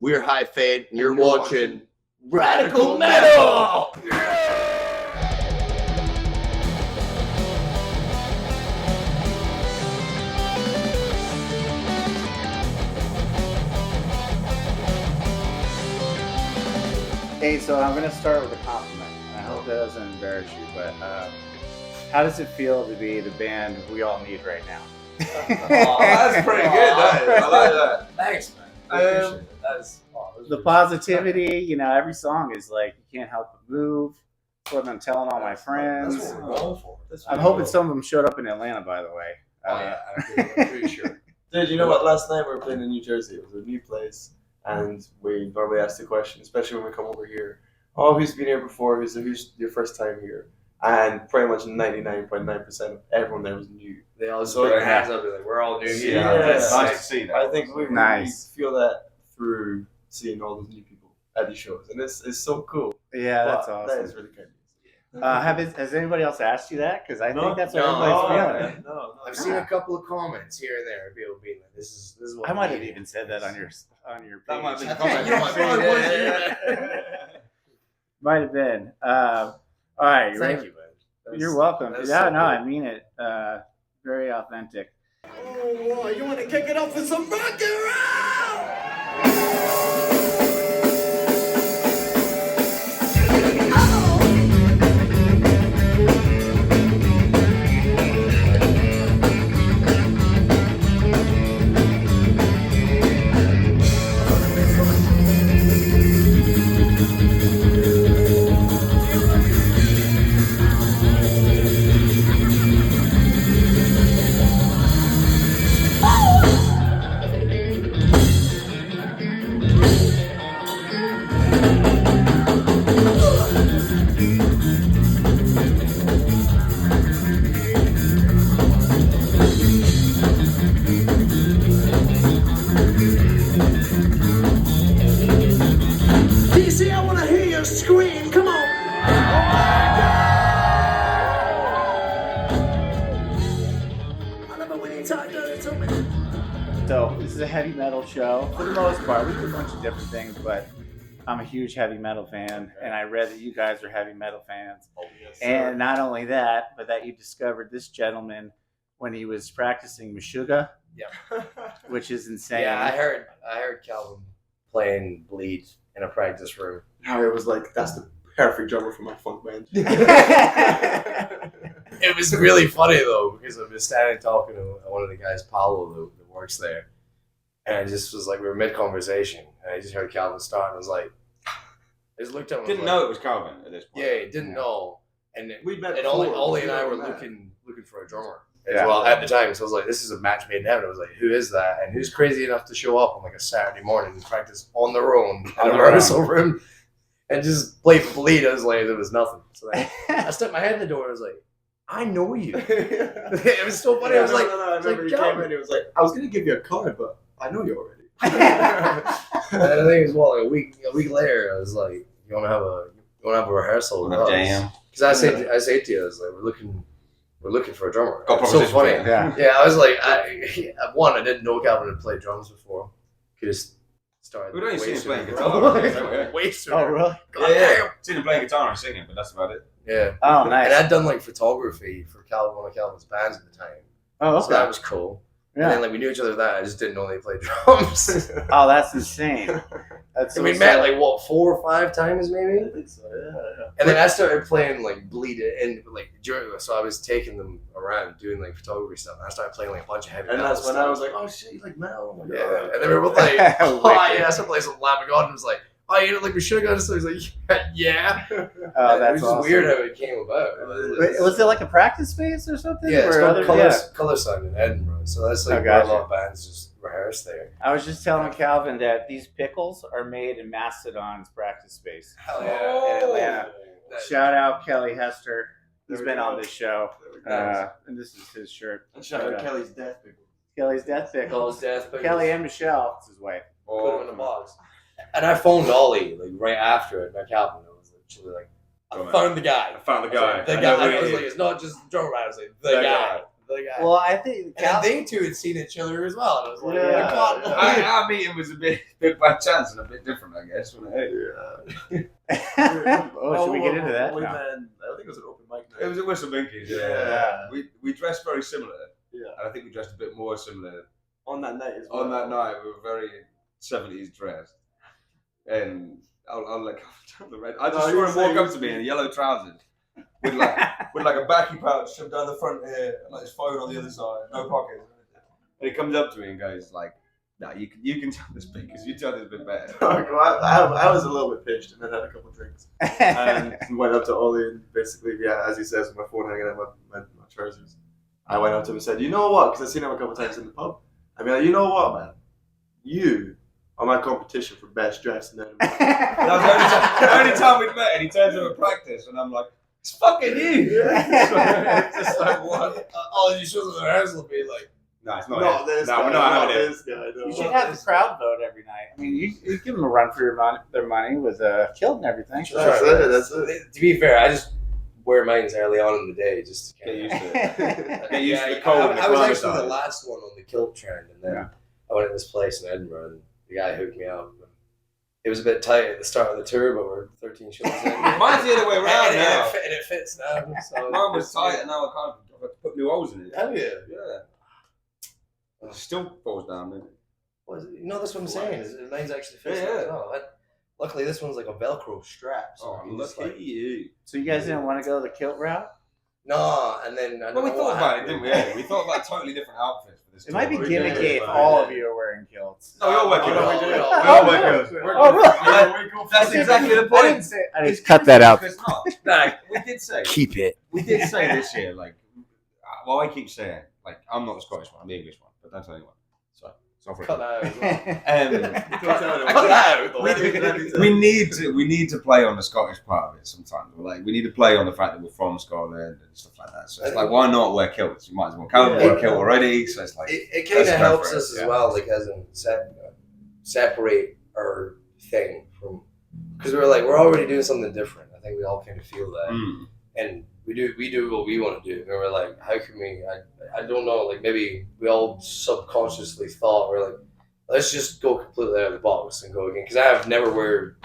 We're High Fade, and you're watching Radical Metal! Hey, so I'm going to start with a compliment. I hope that doesn't embarrass you, but how does it feel to be the band we all need right now? Oh, that's pretty good. I like that. Thanks, man. I appreciate it. That's the positivity, you know, every song is like, you can't help but move. That's what I'm telling all my friends. That's what we're going for. I'm hoping some of them showed up in Atlanta, by the way. I'm pretty sure. Dude, you know what? Last night we were playing in New Jersey. It was a new place. And we normally ask the question, especially when we come over here, oh, who's been here before? Who's your first time here? And pretty much 99.9% of everyone there was new. They all just put their hands up and like, we're all new here. Yeah, That's nice sick. to see that. I think we feel that through seeing all those new people at these shows. And it's so cool. Yeah, that's awesome. That is really good. Has anybody else asked you that? Because I think that's what everybody's feeling. No. I've seen a couple of comments here and there of people being like, this is what I might have even said that on your page. That might have been a comment. Might have been. All right. Thank you, man. You're welcome. That's Yeah, so no, cool. I mean it. Very authentic. Oh, you want to kick it off with some rock and roll? DC, I want to hear you scream. Come on. I love it when you talk dirty to me. So this is a heavy metal show for the most part. We do a bunch of different things, but I'm a huge heavy metal fan, and I read that you guys are heavy metal fans. Oh, yes, And not only that, but that you discovered this gentleman when he was practicing Meshuggah, which is insane. Yeah, I heard Calvin playing Bleed in a practice room. Harry was like, that's the perfect drummer for my funk band. It was really funny though, because I was standing talking to one of the guys, Paulo, that works there, and I just was like, we were mid conversation, and I just heard Calvin start, and I was like, I just looked at him. Didn't know it was Calvin at this point. Yeah, he didn't know, and We met and before, Ollie and I were looking for a drummer as well at the time. So I was like, this is a match made in heaven. I was like, who is that? And who's crazy enough to show up on like a Saturday morning and practice on their own in a rehearsal room and just play Bleed? I was like, there was nothing. So then I stuck my head in the door. I was like, I know you. It was so funny. I was like, I remember like, he came in. He was like, I was gonna give you a card, but I know you already. and I think it was like a week later. I was like, you want to have a rehearsal? with us?" Damn. Because I say to you, I was like, we're looking for a drummer. Got It's so proposition funny. for you. Yeah. Yeah, I was like, I didn't know Calvin had played drums before. Could have started. We'd only seen him way playing sooner. guitar. Way sooner. Oh, really? God damn. Seen him playing guitar and singing, but that's about it. Yeah. Oh, And nice. I'd done like photography for one of Calvin's bands at the time. Oh, So that okay. was cool. Yeah. And then like we knew each other that I just didn't know they played drums. Oh, that's insane. That's And we so met sad. like what 4 or 5 times maybe. I think so, yeah. And then I started playing like Bleed and like during, so I was taking them around doing like photography stuff. And I started playing like a bunch of heavy And metal that's when stuff. I was like, oh shit, you like metal? Oh my Yeah, God. and then we were both like, oh Wicked. yeah, I started playing some Lamb of God and was like, oh, you don't like Meshuggah? So he's like, yeah. Oh, It that's was just awesome. weird how it came about. Wait, was it like a practice space or something? Yeah, it's Or called other- Colour Sound in Edinburgh. So that's like Oh, where a gotcha. lot of bands just rehearse there. I was just telling Calvin that these pickles are made in Mastodon's practice space. Hell In Atlanta. Shout out Kelly Hester. He's There we been go. on this show. And this is his shirt. And shout out Kelly's Death Pickle. Kelly's Death Pickle. Call's Death Pickles. Kelly and Michelle. It's his wife. Put him in a box. And I phoned Ollie like right after it, met Calvin. I was literally like, I found the guy. I found the guy. The I guy. know who I was he like, is. it's not just the drummer. I was like, the guy. Like, Well, I think and they two had seen each other as well. And I was like, Yeah. God. Our meeting was a bit by chance and a bit different, I guess. Wasn't it? Oh, should we get into that? We No. met, I think it was an open mic night. It was a Whistle Binkies. Yeah. We dressed very similar, Yeah. and I think we dressed a bit more similar On that night as well. on that night. We were very 70s dressed, and I'll like the red. I just saw him walk up to me in yellow trousers with like a backy pouch shoved down the front here and like his phone on the other side, no pockets. And he comes up to me and goes like, "No, you can tell this bit because you tell this bit better." I was a little bit pitched and then had a couple of drinks. And went up to Ollie and basically, yeah, as he says, with my phone hanging out my trousers. I went up to him and said, you know what? Because I've seen him a couple of times in the pub. I mean, like, you know what, man? You are my competition for best dressed in Edinburgh. That was the only time we'd met, and he turns up at practice, and I'm like, "It's fucking you!" It's just like what? All you shows in the rehearsal will be like, No, it's not. not this No, guy, we're not not having it. this guy. No. You should have the crowd vote every night. I mean, you give them a run for their money with kilt and everything. That's it. To be fair, I just wear mine early on in the day just to Get kind used of. to it. Get used to Yeah, the cold. I was actually the last one on the kilt trend, and then Yeah. I went to this place in Edinburgh, and the guy hooked me up. It was a bit tight at the start of the tour, but we're 13 shows in. Mine's the other way around and, now. and it fits now. So Mine was tight, and now I can't put new holes in it. Hell yeah. Yeah. It still falls down, doesn't it? Well, you know, that's what I'm saying. Is mine's actually fits Yeah. now as well. Luckily, this one's like a Velcro strap. So Oh, you just, lucky like, you. So you guys didn't want to go the kilt route? no, and then I Well, we don't know thought what about it, happened. didn't we? Yeah, we thought about totally different outfits for this. It might be tour. gimmicky if all of you are wearing kilts. No, we all wear Oh, kilts. no, we do. We all wear kilts. Oh, really? That's exactly the I point. didn't say. I just cut that out. Because no, we did say. Keep it. We did say this year, like, well, I keep saying, like, I'm not the Scottish one, I'm the English one, but don't tell anyone. So for Cut that out as well. Cut that out. we need to play on the Scottish part of it sometimes. Like we need to play on the fact that we're from Scotland and stuff like that. So it's like, why not wear kilts? You might as well. Calvin wore a kilt already, so it's like It kind of let's go helps for it, us as yeah. well, like as in separate our thing from, because we're already doing something different. I think we all kind of feel that, and we do what we want to do. And we're like, how can we? I don't know. Like maybe we all subconsciously thought we're like, let's just go completely out of the box and go again. Because I have never wear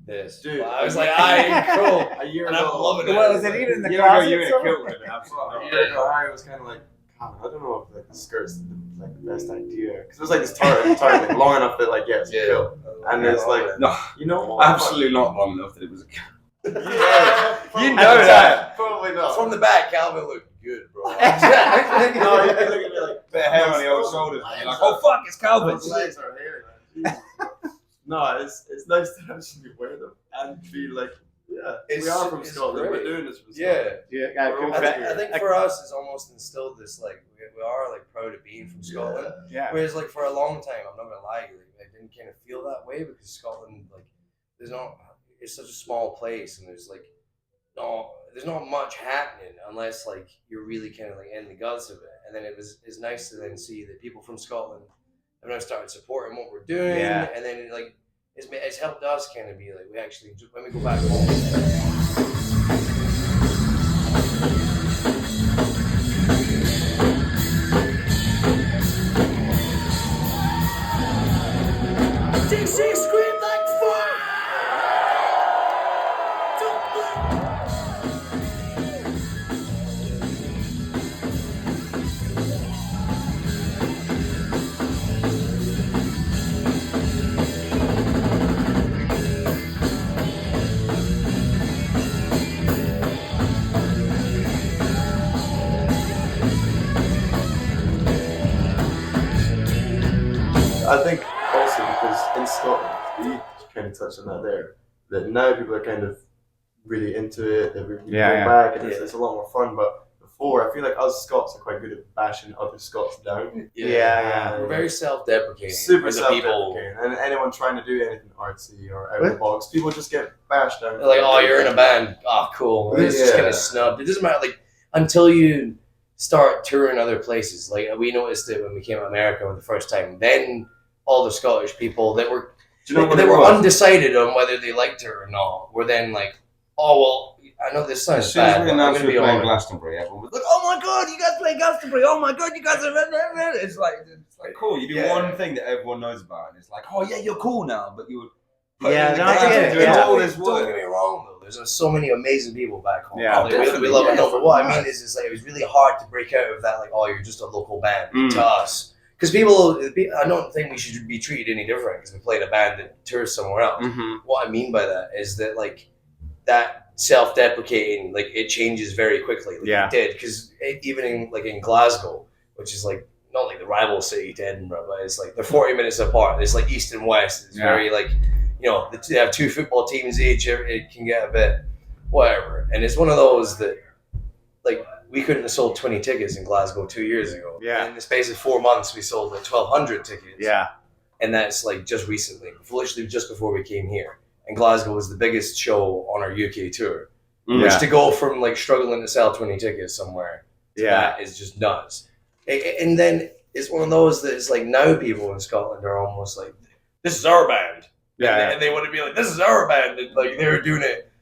this. Dude, But I was like, cool. A year And ago, I'm loving it. Well, is it even in the You closet? you in a somewhere? kilt with it, absolutely. a year ago, I was kind of like, God, I don't know if like the skirt's like the best idea because it was like this target thing, long enough that like it's Yeah. kill. And it's like, No, you know what? absolutely not long enough that it was a kilt. Yeah, You know that. Probably not. From the back, Calvin looked good, bro. No, you can look at me like Bit of hair on the old shoulders. And you're like, oh fuck, it's Calvin. Those legs are hairy, man. Jesus. No, it's nice to actually wear them and be like, yeah, we are from It's Scotland. great. We're doing this from Yeah. Yeah, I think for us, it's almost instilled this, like, we are, like, proud of being from Scotland. yeah. Whereas, like, for a long time, I'm not going to lie, like, I didn't kind of feel that way because Scotland, like, it's such a small place and there's not much happening unless, like, you're really kind of, like, in the guts of it. And then it's nice to then see that people from Scotland have now started supporting what we're doing. Yeah. And then, like, it's helped us kind of be like, we actually, when we go back home. DC scream like fire! I think also because in Scotland, you kind of touched on that there, that now people are kind of really into it, they're really going back, and it's a lot more fun. But before, I feel like us Scots are quite good at bashing other Scots down. Yeah. We're very self-deprecating. Super We're the people. self-deprecating. And anyone trying to do anything artsy or out of the box, people just get bashed down. They're like, oh, you're in a band. Oh, cool. It's just kind of snubbed. It doesn't matter, like, until you start touring other places. Like, we noticed it when we came to America for the first time. Then all the Scottish people that were Do you know what they it were was? undecided on whether they liked it or not were then like, oh, well, I know this As sounds soon as bad, we but I'm announced going to we be were playing honest. Glastonbury, everyone was like, "Oh my god, you guys play Glastonbury! Oh my god, you guys are..." It's like cool. You do one thing that everyone knows about, and it's like, "Oh yeah, you're cool now," but you were Doing all all this Don't work. get me wrong though. There's so many amazing people back home. Yeah. Like, we Definitely, love it. yeah, No, but what I mean is, it's like it was really hard to break out of that. Like, oh, you're just a local band to us. Because I don't think we should be treated any different because we played a band that tours somewhere else. What I mean by that is that like that self-deprecating, like it changes very quickly. Like Yeah. it did because even in Glasgow, which is like not like the rival city to Edinburgh, but it's like they're 40 minutes apart. It's like east and west. It's very like, you know, they have 2 football teams each. It can get a bit whatever, and it's one of those that like. We couldn't have sold 20 tickets in Glasgow 2 years ago. Yeah. And in the space of 4 months, we sold like 1,200 tickets. Yeah. And that's like just recently, literally just before we came here. And Glasgow was the biggest show on our UK tour. Which to go from like struggling to sell 20 tickets somewhere to that is just nuts. And then it's one of those that it's like now people in Scotland are almost like, this is our band. And they want to be like, this is our band. And like they're doing it.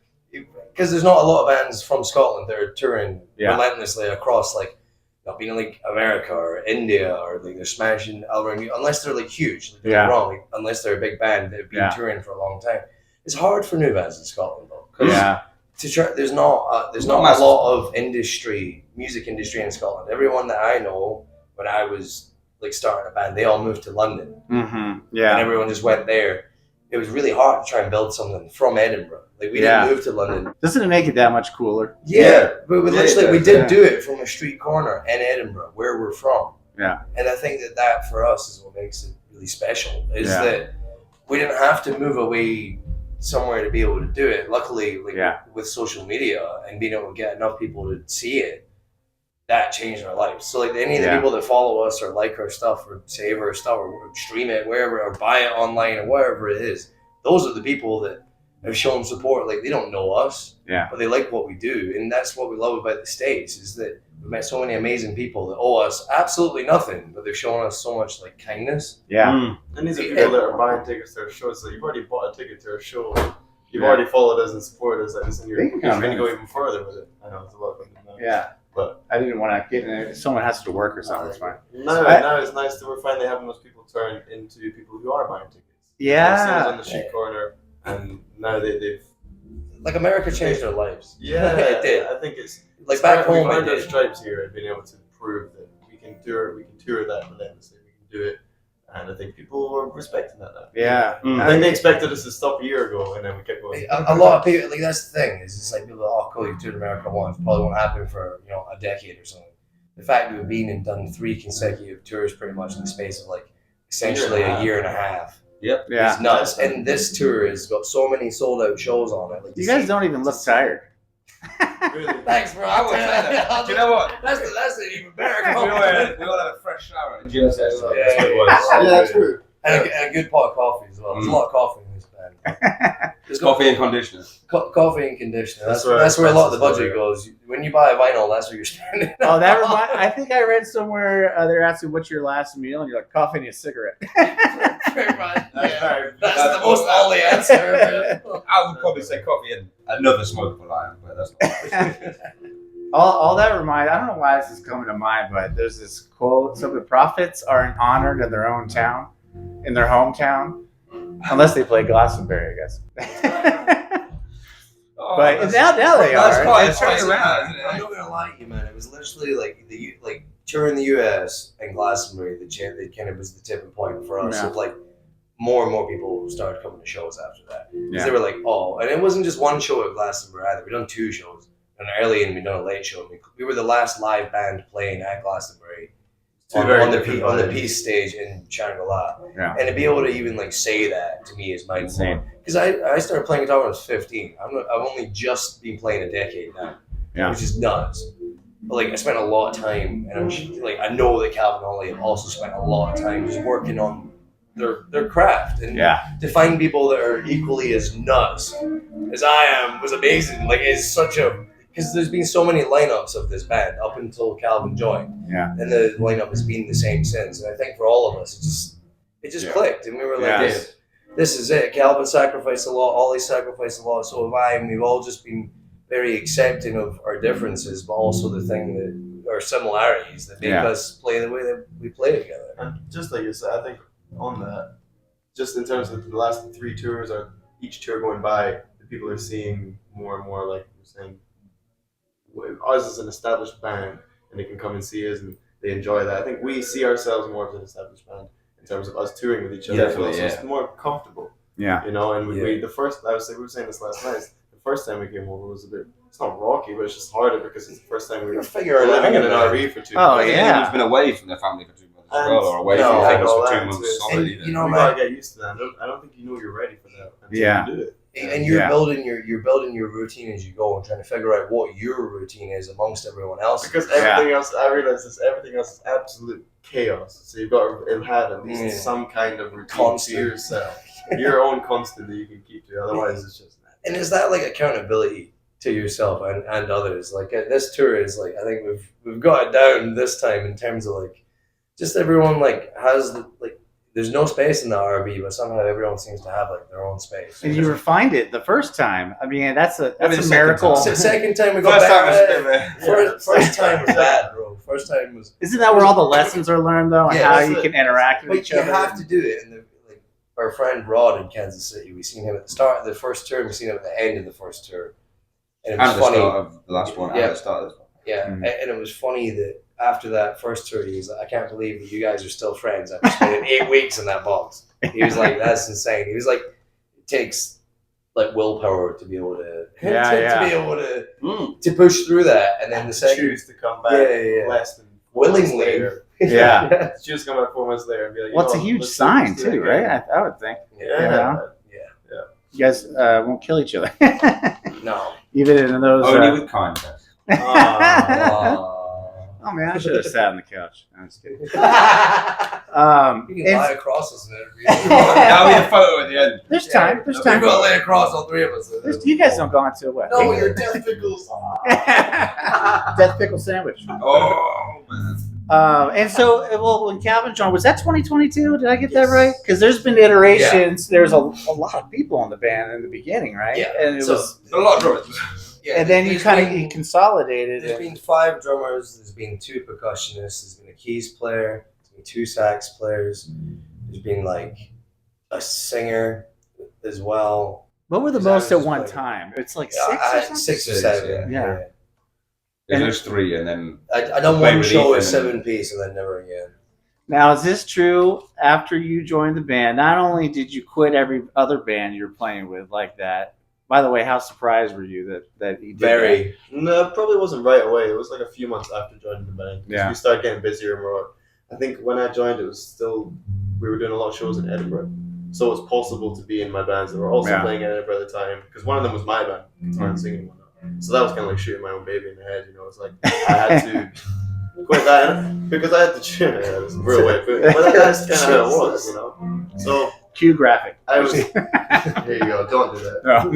Because there's not a lot of bands from Scotland that are touring relentlessly across like, not being like America or India or like they're smashing around, unless they're like huge. Like, don't get me wrong, like, unless they're a big band that have been touring for a long time. It's hard for new bands in Scotland though. There's not a lot of music industry in Scotland. Everyone that I know when I was like starting a band, they all moved to London. And everyone just went there. It was really hard to try and build something from Edinburgh. Like we didn't move to London. Doesn't it make it that much cooler? But we did do it from a street corner in Edinburgh, where we're from. And I think that for us is what makes it really special. Is that we didn't have to move away somewhere to be able to do it. Luckily, with social media and being able to get enough people to see it, that changed our lives. So like any of the people that follow us or like our stuff or save our stuff or stream it wherever or buy it online or wherever it is, those are the people that have shown support. Like they don't know us, but they like what we do, and that's what we love about the States is that we've met so many amazing people that owe us absolutely nothing, but they've shown us so much like kindness. And these are people that are buying tickets to our shows. So you've already bought a ticket to our show. You've already followed us and supported us, and you're going to go even further with it. I know it's a lot of fun. But I didn't want to get in it. Someone has to work or something. It's fine. Now it's nice that we're finally having those people turn into people who are buying tickets. Yeah. On the street corner, and now they've like America changed their lives. It did. I think it's like back home. We've earned our stripes here and being able to prove that we can tour that relentlessly. We can do it, and I think people are respecting that now. I think they expected us to stop a year ago, and then we kept going. A lot of people, like that's the thing, is it's like people, oh cool, you toured America once, probably won't happen for a decade or something. The fact that we've been and done 3 consecutive tours pretty much in the space of like essentially a year and a half. It's nuts. And this tour has got so many sold out shows on it. Like you guys don't even look tired. Really? Thanks, bro. I will say that. Do you know what? That's an even better We compliment. all had a fresh shower at Yeah, Yeah, true. And a good pot of coffee as well. There's a lot of coffee in this band. There's coffee and conditioner. Coffee and conditioner. That's That's where a lot of the expenses budget are. goes. When you buy a vinyl, that's what you're spending. Oh, that reminds. I think I read somewhere they're asking what's your last meal, and you're like coffee and a cigarette. Very much. That's the most only answer. I would probably say coffee and another smokable item, but that's not. All that reminds. I don't know why this is coming to mind, but there's this quote: "Some of the prophets aren't honored in their own town, in their hometown, unless they play Glastonbury, I guess." But now they are. That's quite It's turned around. around. I'm not gonna lie to you, man. It was literally like touring the US and Glastonbury. It kind of was the tipping point for us. Yeah. Of like more and more people started coming to shows after that. Yeah. They were like, oh, and it wasn't just one show at Glastonbury either. We done 2 shows, an early and we done a late show. We were the last live band playing at Glastonbury on the Peace stage in Shangri-La. Yeah. And to be able to even like say that to me is mind Insane. blowing. Because I started playing guitar when I was 15. I've only just been playing a decade now, which is nuts. But like I spent a lot of time, and I know that Calvin Holly have also spent a lot of time just working on their craft, and to find people that are equally as nuts as I am was amazing. Like it's such a because there's been so many lineups of this band up until Calvin joined, and the lineup has been the same since. And I think for all of us, it just clicked, and we were like, this is it. Calvin sacrificed a lot. Ollie sacrificed a lot. So have I, and we've all just been very accepting of our differences, but also the thing that our similarities that make us play the way that we play together. And just like you said, I think on that, just in terms of the last 3 tours or each tour going by, the people are seeing more and more, like you're saying, us as an established band, and they can come and see us and they enjoy that. I think we see ourselves more as an established band in terms of us touring with each other. Definitely, so it's more comfortable. Yeah. You know, and we the first, we were saying this last night, the first time we came over was a bit, it's not rocky, but it's just harder because it's the first time we were living in an RV for 2 Oh, months. yeah. Anyone's been away from their family for 2 months as well, or away from things for 2 months solid either. You know, You gotta get used to that. I don't think you know you're ready for that until you do it. And you're building your routine as you go and trying to figure out what your routine is amongst everyone else. Because everything else, I realize everything else is absolute chaos. So you've got to have at least some kind of routine to yourself, your own constant that you can keep to. Otherwise, it's just. And is that like accountability to yourself and others? Like this tour is like, I think we've got it down this time in terms of like, just everyone like has like. There's no space in the RV, but somehow everyone seems to have like their own space. And you refined it the first time. I mean, that's a miracle. Second time we go back. First time was bad, bro. First time was. Isn't that where all the lessons are learned, though, and how you can interact with each other? You have to do it. And like our friend Rod in Kansas City, we seen him at the start of the first tour, and we seen him at the end of the first tour. And it was funny. Start of the last one. Yeah. The start of this one. Yeah, and it was funny that after that first tour, he was like, I can't believe that you guys are still friends after spending 8 weeks in that box. He was like, that's insane. He was like, it takes like willpower to be able to be able to push through that, and then the second choose to come back less than willingly. later. Yeah. Choose to come back 4 months later and be like, well, it's a huge sign too, right? I would think. Yeah. You guys won't kill each other. No. Even in those. Only with kindness. Oh man, I should have sat on the couch. I'm just kidding. You can lie across us in it. Now we have a photo at the end. There's time. There's We're time. gonna lay across all 3 of us. You guys don't go into what? No, you're death pickles. Death pickle sandwich. Oh man. And so, well, when Calvin joined, was that 2022? Did I get that right? Because there's been iterations. There's a lot of people in the band in the beginning, right? Yeah. And it was a lot of drummers. Yeah, and then you kind of consolidated. There's been 5 drummers. There's been 2 percussionists. There's been a keys player. There's been 2 sax players. There's been like a singer as well. What were the most at one time? It's like 6 or something? 6 or 7. Yeah. There's 3, and then I done one show with 7-piece, and then never again. Now, is this true? After you joined the band, not only did you quit every other band you're playing with like that. By the way, how surprised were you that you did Very. No, it probably wasn't right away. It was like a few months after joining the band. Yeah. We started getting busier and more. I think when I joined, it was still, we were doing a lot of shows in Edinburgh. So it was possible to be in my bands that were also playing in Edinburgh at the time. Because one of them was my band, guitar and singing and whatnot. So that was kind of like shooting my own baby in the head, you know. It's like, I had to quit that because I had to tune it. It was a real way. But that's kind of how it was, you know. So, cue graphic. I was. Here you go. Don't do that. No.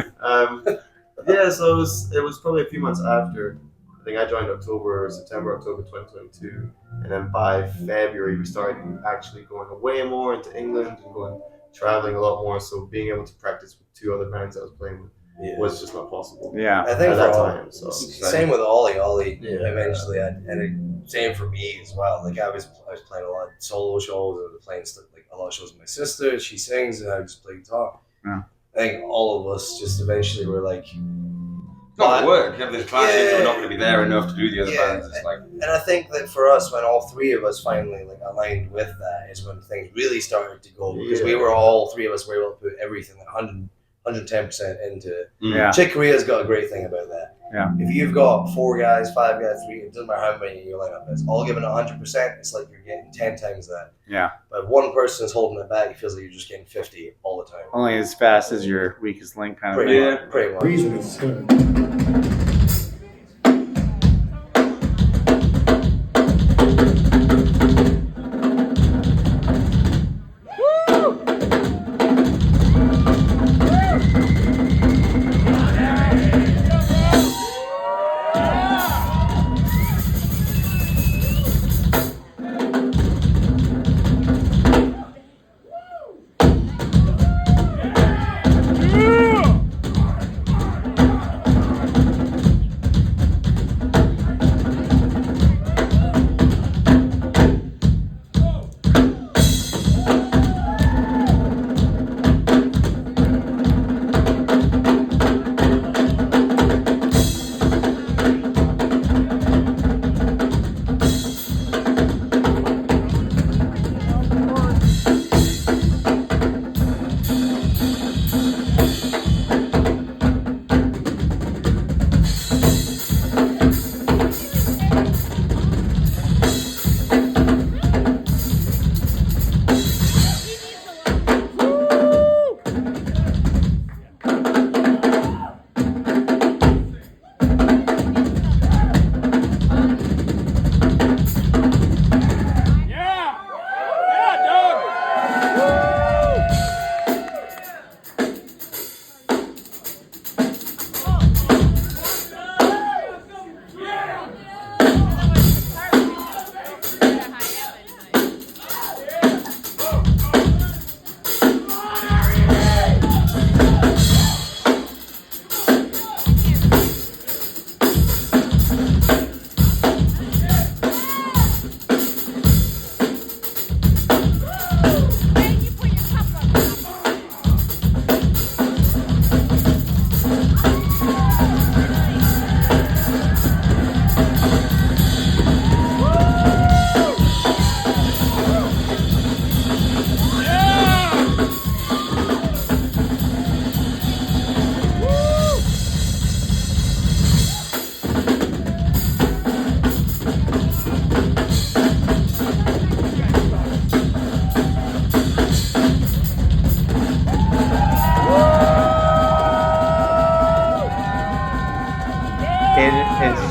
Yeah, so it was probably a few months after. I think I joined October 2022, and then by February we started actually going away more into England and going traveling a lot more. So being able to practice with 2 other bands I was playing with was just not possible. Yeah, I think at that time. So same with Ollie. Eventually, same for me as well. Like I was playing a lot of solo shows. I was playing like a lot of shows with my sister. She sings, and I just play guitar. Yeah. I think all of us just eventually were like, not work. You have this clashes, we're not going to be there enough to do the other bands. It's like, and I think that for us, when all 3 of us finally like aligned with that, is when things really started to go because we were all 3 of us were able to put everything 110% into it. Yeah. Chick Corea's got a great thing about that. Yeah. If you've got 4 guys, 5 guys, 3, it doesn't matter how many in your lineup is, all giving 100%, it's like you're getting 10 times that. Yeah. But if one person is holding it back, it feels like you're just getting 50 all the time. Only as fast as your weakest link kind of thing. Pretty much.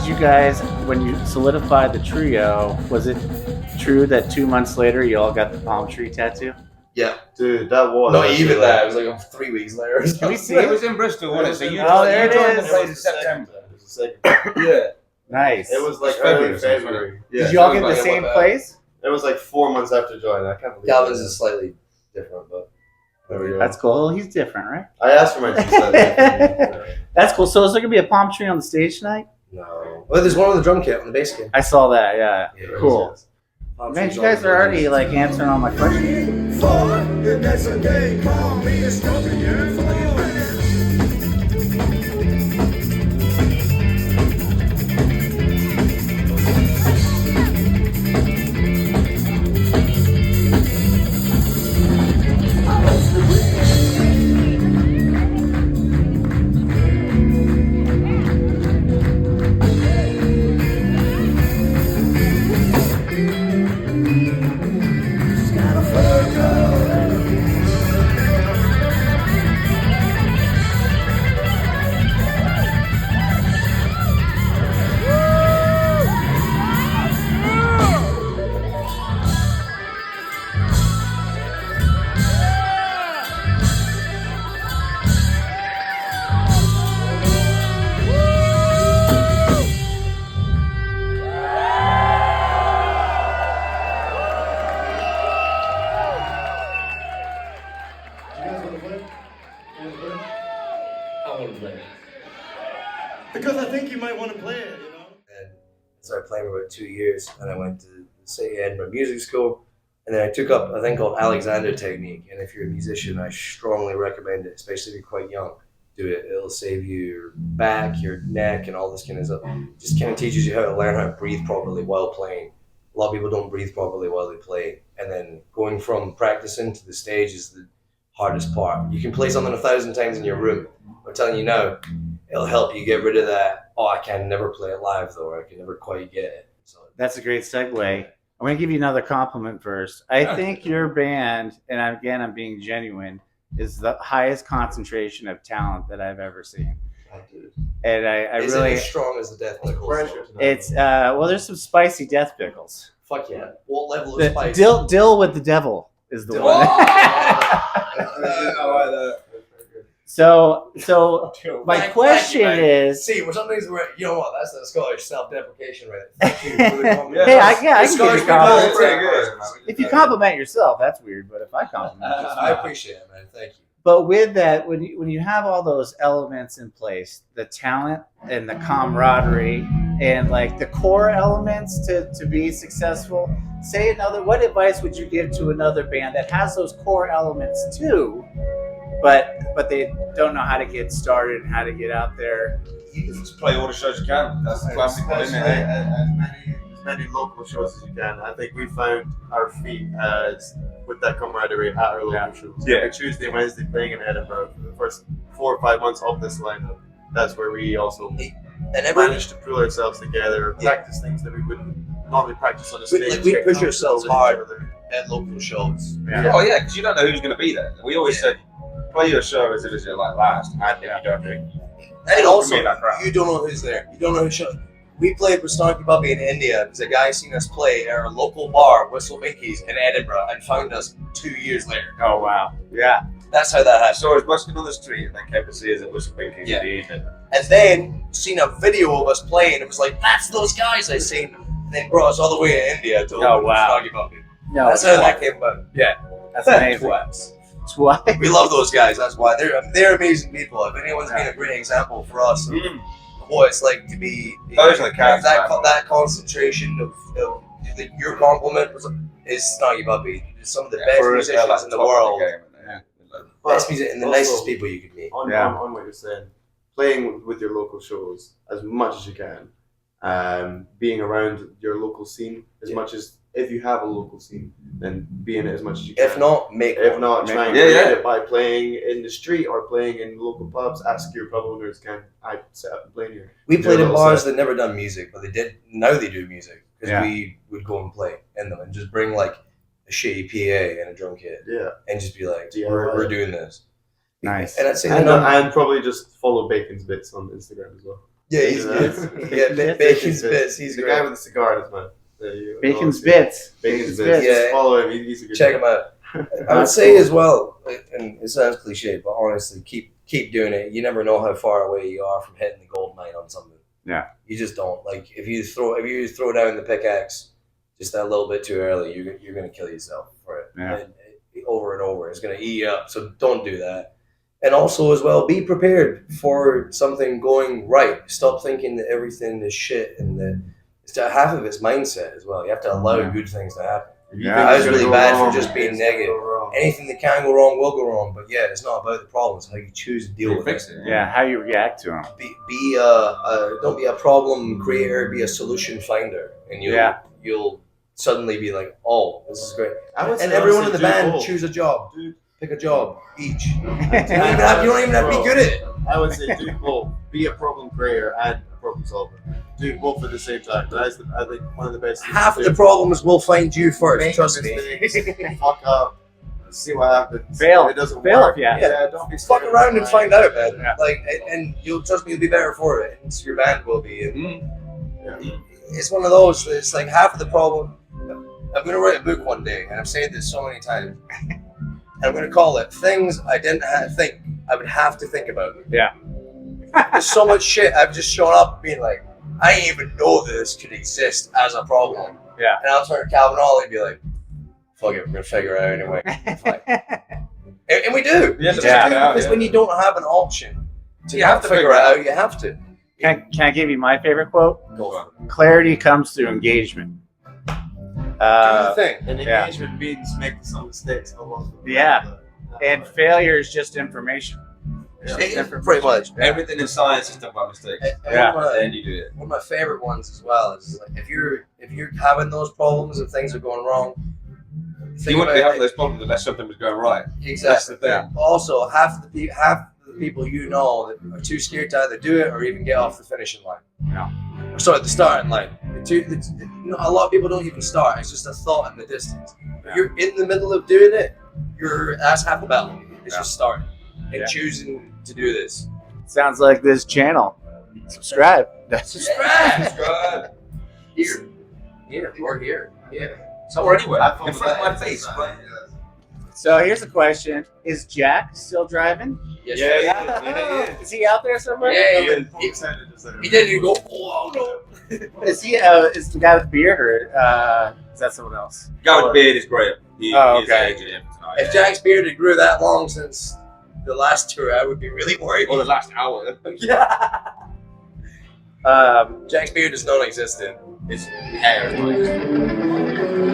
did you guys, when you solidified the trio, was it true that 2 months later you all got the palm tree tattoo? Yeah. Dude, that was Not even that. It was like 3 weeks later. Can we see It it? was in Bristol, wasn't it? So you Oh, there it joined the is. place in September. It was the second. Yeah. Nice. It was like February early or something, February. Did you all get in the Yeah, same what, place? It was like 4 months after joining. I can't believe Galvin's it. is slightly different, but there we go. That's cool. He's different, right? I asked for my 2 cents. That's cool. So is there gonna be a palm tree on the stage tonight? No. Well, there's one on the drum kit on the bass kit. I saw that. Yeah. Yeah, Cool. Palm Man, trees you guys on are the already drums. like answering all my questions. If that's a game, call me a scorpion. Because I think you might want to play it, you know? And I started playing for about 2 years, and I went to the City Edinburgh Music School, and then I took up a thing called Alexander Technique, and if you're a musician, I strongly recommend it, especially if you're quite young. Do it. It'll save you your back, your neck, and all this kind of stuff. Just kind of teaches you how to learn how to breathe properly while playing. A lot of people don't breathe properly while they play, and then going from practicing to the stage is the hardest part. You can play something 1,000 times in your room. I'm telling you now, it'll help you get rid of that. Oh, I can never play it live though, or I can never quite get it. So That's a great segue. I'm going to give you another compliment first. I think your band, and again, I'm being genuine, is the highest concentration of talent that I've ever seen. And I is really, it as strong as the Death Pickles? it's, well, there's some spicy death pickles. Fuck yeah. What level of The spice? dill with the devil is the Dill. one. So my Thank question you, man. is, See, sometimes we're, you know what? That's the Scottish self-deprecation, right? Thank you for the compliment. hey, I can give Scottish you people are compliments. pretty good. If you compliment yourself, that's weird. But if I compliment you, I appreciate it, man. Thank you. but with that, when you have all those elements in place, the talent and the camaraderie and like the core elements to be successful, what advice would you give to another band that has those core elements too, but they don't know how to get started and how to get out there? Just play all the shows you can. That's the classic one, isn't it? As many local shows as you can. I think we found our feet with that camaraderie at our local shows. Yeah. Like Tuesday, Wednesday playing in Edinburgh for the first 4 or 5 months of this lineup. That's where we also And managed to pull ourselves together, Yeah. practice things that we wouldn't normally practice on the We- stage. like, we get push comfortable ourselves with each hard. other. at local shows. Yeah. Oh yeah, because you don't know who's going to be there. We always said, play your show as if it's your like last, and if you don't do it. And also, that crowd. you don't know who's there. You don't know who's showing. We played with Snarky Puppy in India because a guy seen us play at our local bar, Whistle Mickey's, in Edinburgh, and found us 2 years later. Oh wow, yeah. That's how that happened. So I was busking on the street, and then came to see us at Whistle Pinky Yeah. in the evening. And then seen a video of us playing, and it was like, that's those guys I seen. And then brought us all the way to India to Oh, open with wow. Snarky Puppy. No, That's how that came about. Yeah. that's amazing. Twats. That's why. We love those guys. That's why they're amazing people. If anyone's been a great example for us, of what it's like to be Those are the cats, that man. that concentration of your compliment is Snarky Puppy. Some of the best musicians in the world. Best music and the Also, nicest people you could meet. On what you're saying, playing with your local shows as much as you can, being around your local scene as much as, if you have a local scene, then be in it as much as you can. If not, make If one. not, try and Yeah, create yeah. it by playing in the street or playing in local pubs. Ask your pub owners, can I set up and play here? We played in little bars set. that never done music, but they did. Now they do music because Yeah. we would go and play in them and just bring like a shitty PA and a drum kit Yeah. and just be like, DIY. we're doing this. Nice. And I'd say And, the number. and probably just follow Bacon's bits on Instagram as well. Yeah, he's good. Yeah, Bacon's Bits. He's the great. guy with the cigar in his mouth. There you go. Bacon's Bits. Bacon's Bits. Yeah. Follow him. He's a good Check guy. him out. I would say as well, and it sounds cliche, but honestly, keep doing it. You never know how far away you are from hitting the gold mine on something. Yeah. You just don't. Like if you throw down the pickaxe just that little bit too early, you're gonna kill yourself for it. Yeah. And over and over, it's gonna eat you up. So don't do that. And also as well, be prepared for something going right. Stop thinking that everything is shit and that half of it's mindset as well. You have to allow good things to happen. Yeah. I was really bad for wrong, just being it's negative. gonna go wrong. Anything that can go wrong will go wrong. But yeah, it's not about the problem. It's how you choose to deal with Fix it. it. Yeah, how you react to them. Don't be a problem creator. Be a solution finder, and you'll suddenly be like, oh, this is great. I would And say everyone in the do band both. choose a job. Dude. Pick a job each. You don't Yeah. even have to be good at it. I would say do both. Be a problem creator and a problem solver. Do both at the same time. That's I think one of the best things Half to of do. the problems will find you first. Make Trust me. mistakes, fuck up, see what happens. Fail. If it doesn't Fail work. if you have to. Don't be Fuck scared. around and find out, man. Yeah. Like, and you'll trust me, you'll be better for it, and your band will be. And Yeah. it's one of those. That it's like half of the problem. I'm gonna write a book one day, and I've said this so many times. And I'm gonna call it "Things I Didn't Think I Would Have to Think About." Yeah. There's so much shit I've just shown up being like, I didn't even know this could exist as a problem. Yeah. And I'll turn to Calvin Ollie and be like, "Fuck it, we're gonna figure it out anyway." And we do. Yeah, You just yeah. do, because when you don't have an option to You have to figure it out, you have to. Can I give you my favorite quote? Go for it. Clarity comes through engagement. Do the thing. And Yeah. engagement means making some mistakes almost. Yeah. And failure is just information. Pretty much. Everything in science is about mistakes. And Yeah. Then you do it. one of my favorite ones as well is like if you're having those problems and things are going wrong, You wouldn't be having those problems unless something was going right. exactly. That's the thing. Also, half the people you know that are too scared to either do it or even get off the finishing line. Yeah. Or sorry, the starting line. A lot of people don't even start. It's just a thought in the distance. If you're in the middle of doing it, that's half the battle. It's just starting and choosing to do this. Sounds like this channel. Subscribe. Subscribe. Here, or here. Yeah. Somewhere anywhere. I thought In front of that my is face. the Right? So here's a question: is Jack still driving? Yes, Yeah, sir. yeah. Is he out there somewhere? Yeah, He did. You go. Oh no. Is he? Is the guy with the beard, or is that someone else? Guy with the beard is great. He Oh, is okay. aging him tonight. If Jack's beard had grew that long since the last tour, I would be really worried. Or the last hour. Yeah. Um, Jack's beard is non-existent. His hair is like.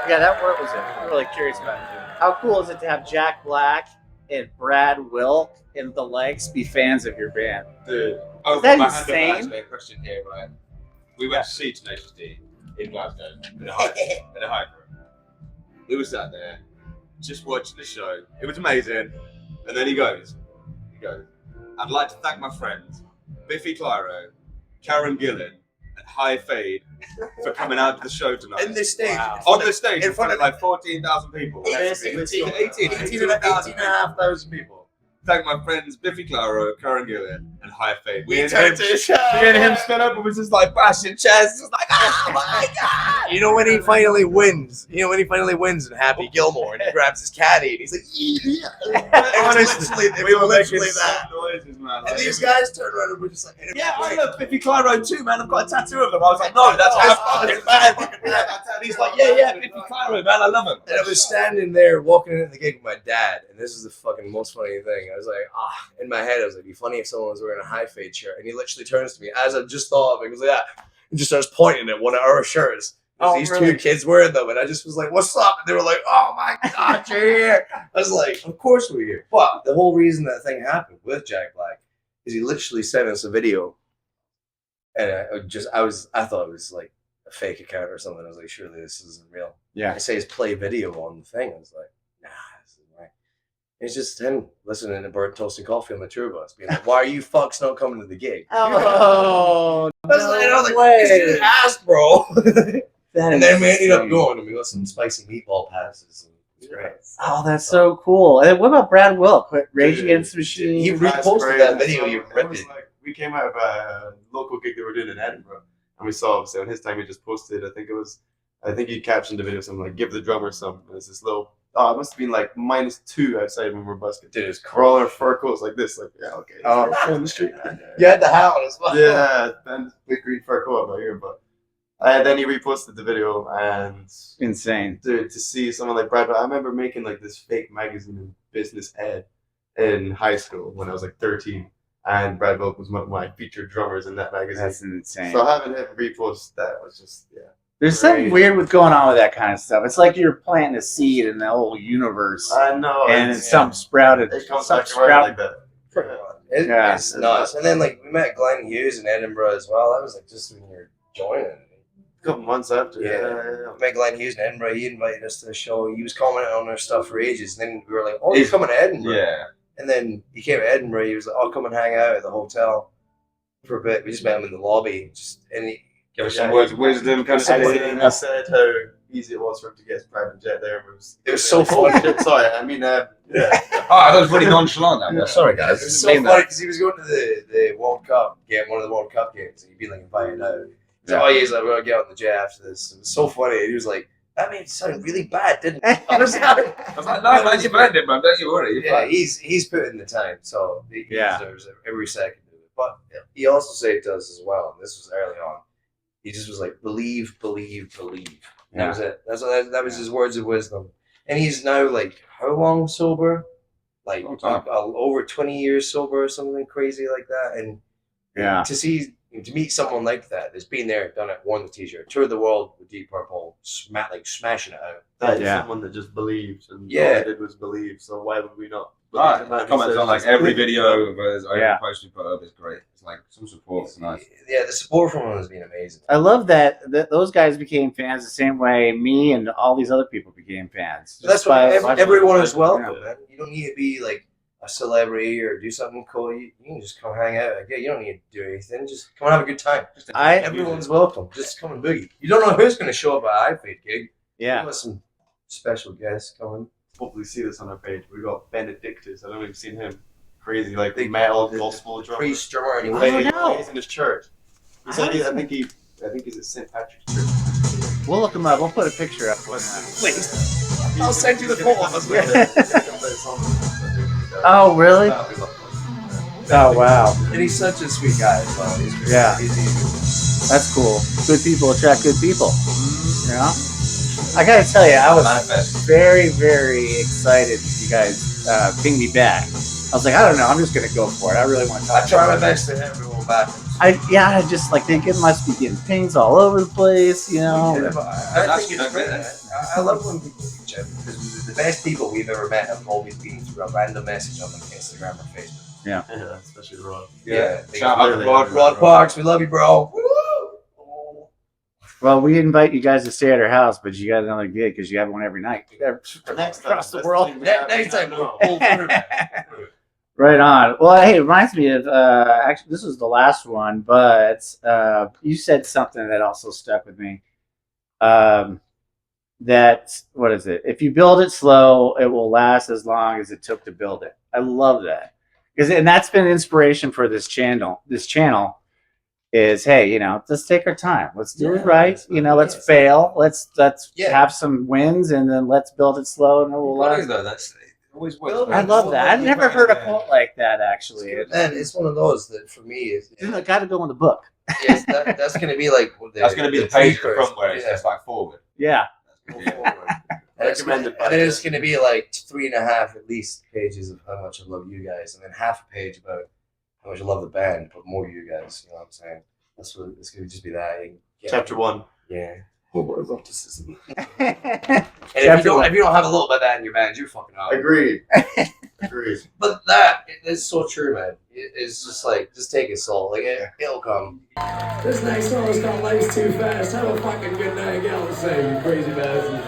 Yeah, that word was it. I'm really curious about it. How cool is it to have Jack Black and Brad Wilk and the Legs be fans of your band? Dude. Is that my hand on insane? my question here, right? We went to see Tenacious D in Glasgow in a hype room. We were sat there, just watching the show. It was amazing. And then he goes, I'd like to thank my friends, Biffy Clyro, Karen Gillan, and High Fade for coming out to the show tonight. In this stage. Wow. On the stage, in front of like 14,000 people. 18,500 people. Thank my friends Biffy Clyro, Karen Gillan, and High Fade. We turned to the show. Me and him stood up and was just like bashing chests. Just like, oh my god! You know when he finally wins? You know when he finally wins in Happy Gilmore and he grabs his caddy and he's like, yeah. Honestly, we were literally that noises, man. And these guys turned around and were just like, yeah, I love Biffy Clyro too, man. I've got a tattoo of them. I was like, no, that's my fucking man. And he's like, yeah, Biffy Clyro, man. I love him. And I was standing there walking into the gig with my dad, and this is the fucking most funny thing. I was like, in my head, I was like, it'd be funny if someone was wearing a High Fade shirt. And he literally turns to me as I just thought of it. He goes like that, and just starts pointing at one of our shirts. These two kids wearing them, and I just was like, "What's up?" And they were like, "Oh my god, you're here!" I was like, "Of course we're here." But the whole reason that thing happened with Jack Black is he literally sent us a video, and I thought it was like a fake account or something. I was like, "Surely this isn't real." Yeah. I say his play video on the thing. I was like, "Nah, this isn't right." It's just him listening to Bird Toasting Coffee on the tour bus, being like, "Why are you fucks not coming to the gig?" Oh, I was like, "'Cause you didn't ask, bro." And then we ended up going and we got some spicy meatball passes. And it was great. Oh, that's so cool. And what about Brad Wilk? Rage Against the Machine? He reposted that video. You ripped it. Like, we came out of a local gig that we were doing in Edinburgh, and we saw, obviously, on his time he just posted, I think he captioned the video something like, "Give the drummer some." And it's this little, it must have been like -2 outside when we were busking. Dude, it's We're all in our fur coats like this, like, yeah, okay. Oh. On the street, man. You had the hat on as well. Yeah, and big green fur coat out here, but then he reposted the video, and Insane. dude, to see someone like Brad, I remember making like this fake magazine in Business Ed in high school when I was like 13, and Brad Wilk was one of my featured drummers in that magazine. That's insane. So having him repost that was just, There's something weird with going on with that kind of stuff. It's like you're planting a seed in the whole universe, I know, and something sprouted. It comes Something back around like that. Yeah. It's nuts. And then like we met Glenn Hughes in Edinburgh as well. That was like just when you're joining. A couple months after, We met Glenn Hughes in Edinburgh. He invited us to the show. He was commenting on our stuff for ages. And then we were like, "Oh, you're coming to Edinburgh?" Yeah. And then he came to Edinburgh. He was like, "Oh, come and hang out at the hotel for a bit." We just met him in the lobby. And he Give us some words of wisdom, kind of I thing. said how easy it was for him to get his private jet there. It was so funny. Sorry, I mean, yeah. Oh, that was really nonchalant. That was. Sorry, guys. It was so funny because he was going to the World Cup game, one of the World Cup games, and he'd be like invited out. He's like, "Oh, he's like, we're gonna get on the jet after this." It was so funny. He was like, "That made it sound really bad, didn't it?" I was like, "No, man, you've earned it, man. Don't you worry." Yeah, he's put in the time, so he deserves every second of it. But he also said to us as well, and this was early on. He just was like, "Believe, believe, believe." That was it. That was his words of wisdom. And he's now like how long sober? Like over 20 years sober or something crazy like that. And to meet someone like that that's been there, done it, worn the t-shirt, toured the world with Deep Purple, smashing it out. That is someone that just believes, and all they did was believe. So why would we not? Comments on like every video of his post we put up is great. It's like some support. It's nice. Yeah, the support from him has been amazing. I love that those guys became fans the same way me and all these other people became fans. So that's why everyone is welcome, man. You don't need to be like a celebrity or do something cool. You can just come hang out. You don't need to do anything. Just come and have a good time. Everyone's welcome. Just come and boogie. You don't know who's going to show up at a high-fade gig. Yeah. We got some special guests coming. Hopefully see this on our page. We got Benedictus. I don't know if you've seen him. Crazy, like the metal gospel drummer. Priest drummer, and he's in his church. I think he's at St. Patrick's Church. We'll look him up. We'll put a picture up. Please. I'll send you the photo of us. Oh, really? Oh, wow. And he's such a sweet guy as well. He's great. Yeah. That's cool. Good people attract good people. You know? I gotta tell you, I was very, very excited you guys pinged me back. I was like, I don't know, I'm just gonna go for it. I really want to talk. I try my best to have everyone back. I just like they must be getting pings all over the place, you know. I think it's great. I love when people do each other because the best people we've ever met have always been through a random message on Instagram or Facebook. Yeah, especially Rod. Yeah. Shout out to Rod Parks, we love you, bro. Well, we invite you guys to stay at our house, but you got another gig because you have one every night. Next across the world. Next time, we'll pull through. Right on. Well, hey, it reminds me of actually this was the last one, but you said something that also stuck with me. That what is it? If you build it slow, it will last as long as it took to build it. I love that and that's been inspiration for this channel. This channel is hey, let's take our time. Let's do it right. Let's fail. Let's have some wins, and then let's build it slow, and it will last. That's always works. I love that. I've never heard a quote like that, actually. And it's one of those that for me is It's got to go in the book. yes, that's going to be like That's going to be the page at the precursor. front where it says back forward. Yeah. And it's going to be like 3.5 at least pages of how much I love you guys, and then half a page about how much I love the band, but more you guys. You know what I'm saying? That's what it's going to just be that. Chapter 1. Yeah. Homoeroticism. And if you don't have a little bit of that in your band, you're fucking out. Agreed. But that is so true, man. It's just like just take it slow. Like it'll come. This next song is called Life's Too Fast. Have a fucking good night, get on the same, you crazy bastard.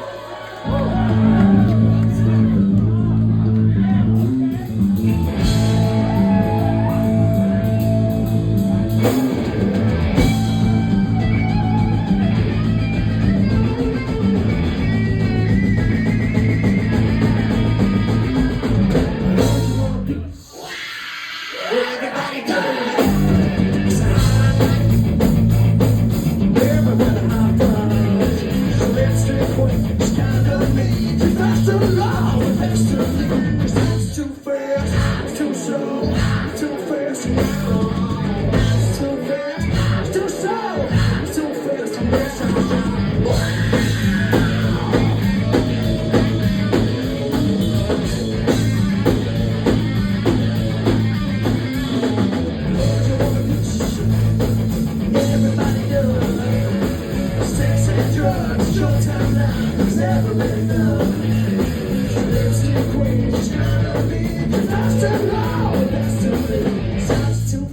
Too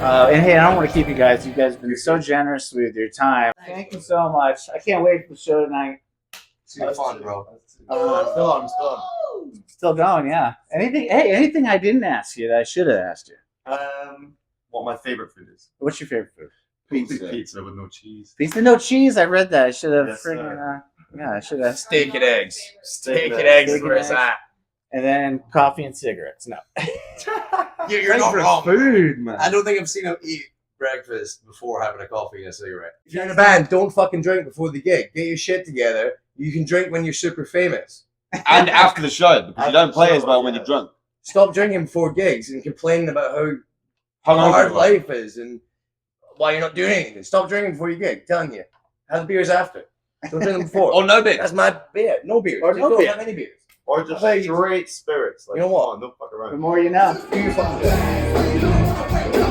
And hey, I don't want to keep you guys. You guys have been so generous with your time. Thank you so much. I can't wait for the show tonight. It's gonna be fun, bro. Still on. Still going, yeah. Anything I didn't ask you that I should have asked you? What my favorite food is? What's your favorite food? Pizza with no cheese. Pizza, no cheese. I read that. I should have Yes, I should have. Steak and eggs. Steak and Steak eggs is and where it's eggs. at. And then coffee and cigarettes. No. You're not wrong. Food, man. I don't think I've seen him eat breakfast before having a coffee and a cigarette. If you're in a band, don't fucking drink before the gig. Get your shit together. You can drink when you're super famous. And after the show, because you don't play as well when you're drunk. Stop drinking before gigs and complaining about how Hungover, hard like. life is and why you're not doing anything. Stop drinking before your gig. Telling you. Have the beers after. Don't drink them before. Or no beer. That's my beer. No beers. Or Just no don't beer. have any beers. Or just straight spirits. Like, You know what? come on, don't fuck The around. more you know. Do your fucking thing.